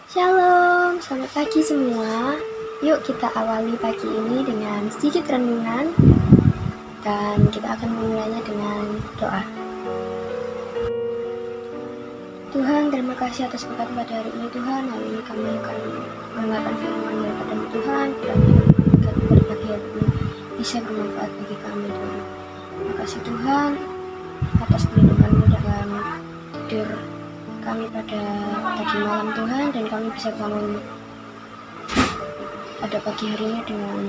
Shalom, selamat pagi semua. Yuk kita awali pagi ini dengan sedikit renungan dan kita akan memulainya dengan doa. Tuhan, terima kasih atas berkat pada hari ini Tuhan. Hari ini kami akan mendengarkan firman daripada Tuhan. Kiranya berkat pada pagi hari ini bisa bermanfaat bagi kami Tuhan. Terima kasih Tuhan atas perlindungan-Mu dalam tidur kami pada tadi malam Tuhan, dan kami bisa bangun pada pagi hari ini dengan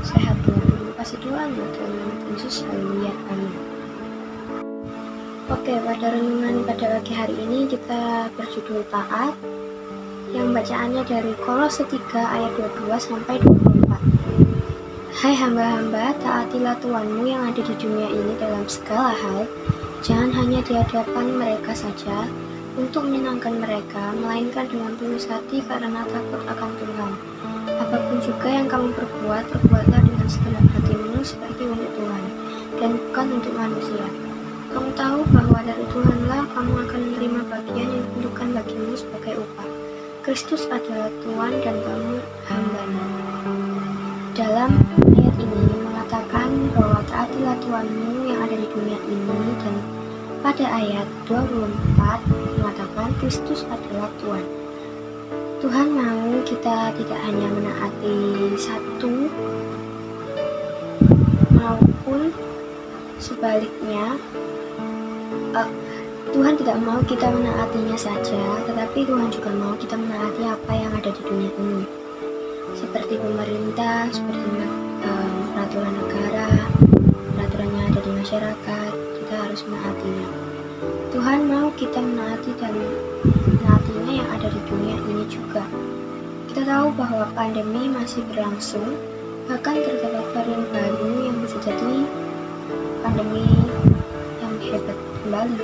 sehat Tuhan. Terima kasih Tuhan, ya Tuhan Yesus, haleluya, amin. Oke, pada renungan pada pagi hari ini kita berjudul taat, yang bacaannya dari Kolose 3 ayat 22 sampai 24. Hai hamba-hamba, taatilah Tuhanmu yang ada di dunia ini dalam segala hal. Jangan hanya di hadapan mereka saja untuk menyenangkan mereka, melainkan dengan tulus hati karena takut akan Tuhan. Apapun juga yang kamu perbuat, perbuatlah dengan segenap hatimu seperti untuk Tuhan, dan bukan untuk manusia. Kamu tahu bahwa dari Tuhanlah kamu akan menerima bagian yang ditentukan bagimu sebagai upah. Kristus adalah Tuhan dan kamu hamba-Nya. Dalam ayat ini mengatakan bahwa taatilah Tuhanmu yang ada di dunia ini, dan pada ayat 24 mengatakan Kristus adalah Tuhan. Tuhan mau kita tidak hanya menaati satu, maupun sebaliknya. Tuhan tidak mau kita menaatinya saja, tetapi Tuhan juga mau kita menaati apa yang ada di dunia ini, seperti pemerintah, seperti peraturan negara, peraturan yang ada di masyarakat. Kita harus menaatinya. Tuhan mau kita menaati dan menaatinya yang ada di dunia ini juga. Kita tahu bahwa pandemi masih berlangsung, bahkan terdapat varian baru yang bisa jadi pandemi yang hebat kembali.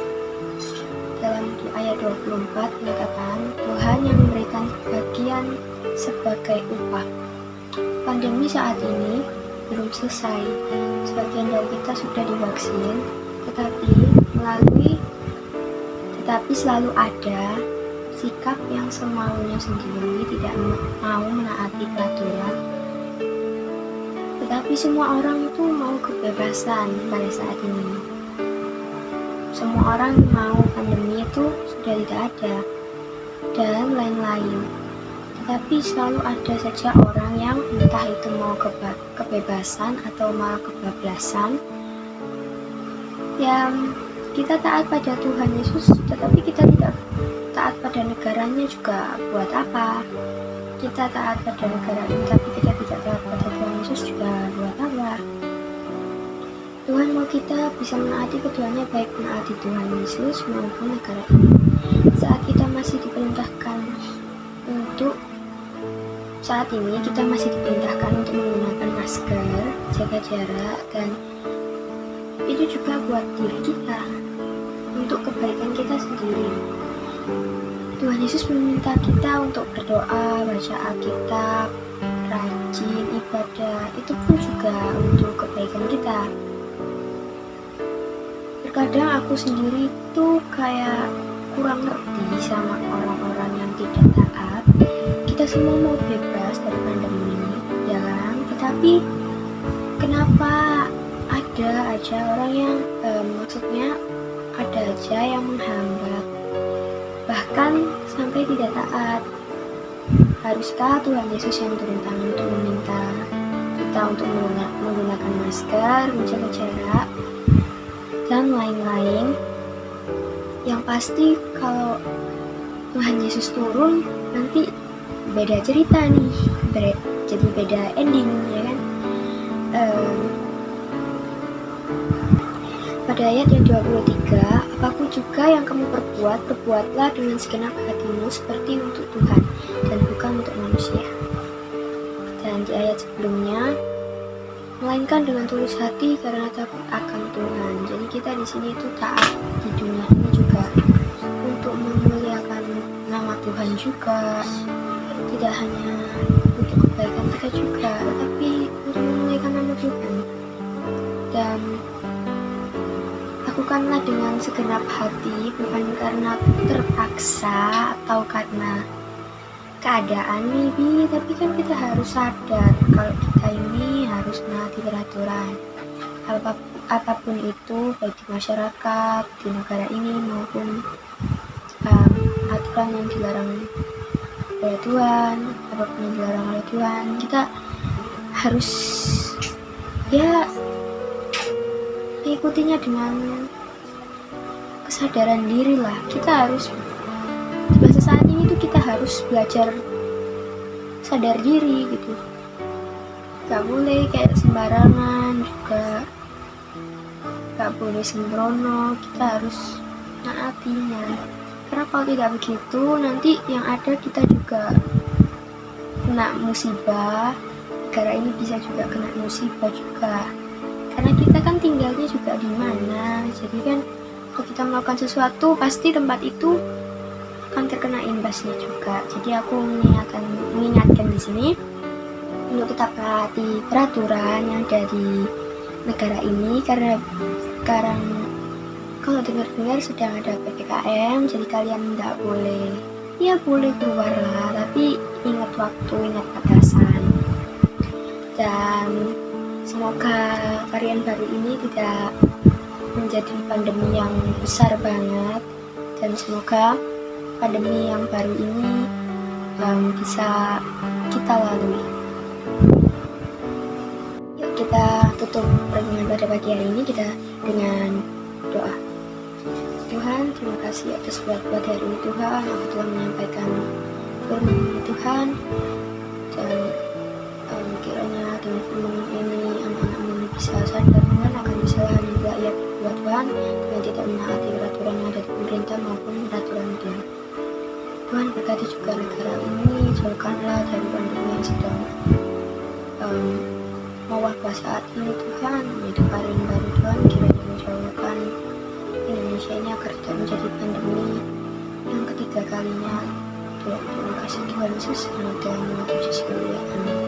Dalam ayat 24 mengatakan Tuhan yang memberikan bagian sebagai upah. Pandemi saat ini belum selesai. Sebagian dari kita sudah divaksin, tetapi selalu ada sikap yang semaunya sendiri, tidak mau menaati peraturan. Tetapi semua orang itu mau kebebasan pada saat ini. Semua orang mau pandemi itu sudah tidak ada dan lain-lain. Tetapi selalu ada saja orang yang entah itu mau kebebasan atau malah kebablasan, yang kita taat pada Tuhan Yesus, tetapi kita tidak taat pada negaranya juga. Buat apa? Kita taat pada negara ini, tapi kita tidak taat pada Tuhan Yesus juga. Buat apa? Tuhan mau kita bisa menaati keduanya, baik menaati Tuhan Yesus maupun negara ini. Saat ini kita masih diperintahkan untuk menggunakan masker, jaga jarak, dan itu juga buat diri kita, untuk kebaikan kita sendiri. Tuhan Yesus meminta kita untuk berdoa, baca Alkitab, rajin ibadah, itu pun juga untuk kebaikan kita. Terkadang aku sendiri tuh kayak kurang ngerti sama orang-orang yang tidak taat. Kita semua mau bebas dari pandemi, ya kan? Tetapi kenapa ada aja orang yang ada aja yang menghambat, bahkan sampai tidak taat? Haruskah Tuhan Yesus yang turun tangan untuk meminta kita untuk menggunakan masker, menjaga jarak, dan lain-lain? Yang pasti kalau Tuhan Yesus turun, nanti beda cerita nih, jadi beda ending, ya kan? Pada ayat yang 23, apapun juga yang kamu perbuat, perbuatlah dengan segenap hatimu seperti untuk Tuhan dan bukan untuk manusia. Dan di ayat sebelumnya, melainkan dengan tulus hati karena takut akan Tuhan. Jadi kita di sini itu taat di dunia ini juga untuk memuliakan nama Tuhan juga, tidak hanya untuk kebaikan kita juga, tetapi untuk memuliakan nama Tuhan. Dan lakukanlah dengan segenap hati, bukan karena terpaksa atau karena keadaan maybe, tapi kan kita harus sadar kalau kita ini harus menaati peraturan apapun itu, baik di masyarakat, di negara ini maupun aturan yang dilarang oleh Tuhan, apapun yang dilarang oleh Tuhan, kita harus ya mengikutinya dengan kesadaran diri lah. Kita harus di masa saat ini tuh kita harus belajar sadar diri gitu, gak boleh kayak sembarangan, juga gak boleh sembrono, kita harus naatinya, karena kalau tidak begitu nanti yang ada kita juga kena musibah, negara ini bisa juga kena musibah juga, karena kita kan tinggalnya juga di mana. Jadi kan kalau kita melakukan sesuatu pasti tempat itu akan terkena imbasnya juga. Jadi aku mengingatkan di sini untuk tetap taati peraturan yang ada di negara ini, karena sekarang kalau dengar-dengar sedang ada PPKM, jadi kalian nggak boleh, ya boleh keluar lah, tapi ingat waktu, ingat batasan. Dan semoga varian baru ini tidak menjadi pandemi yang besar banget, dan semoga pandemi yang baru ini bisa kita lalui. Yuk kita tutup renungan pada pagi hari ini kita dengan doa. Tuhan, terima kasih atas buat hari ini Tuhan, aku telah menyampaikan firman Tuhan, dan kiranya dengan firman ini anak-anakmu ini bisa sadar Tuhan akan kesalahan yang telah ia buat Tuhan dengan tidak menaati peraturan yang ada di pemerintah maupun peraturan Tuhan. Tuhan berkati juga negara ini, jauhkanlah dari pandemi yang sedang mewabah saat ini Tuhan, menjadi varian baru Tuhan, kiranya menjauhkan Indonesia ini agar tidak menjadi pandemi yang ketiga kalinya. Tuhan, terima kasih Tuhan Yesus, dalam nama Tuhan Yesus, amin.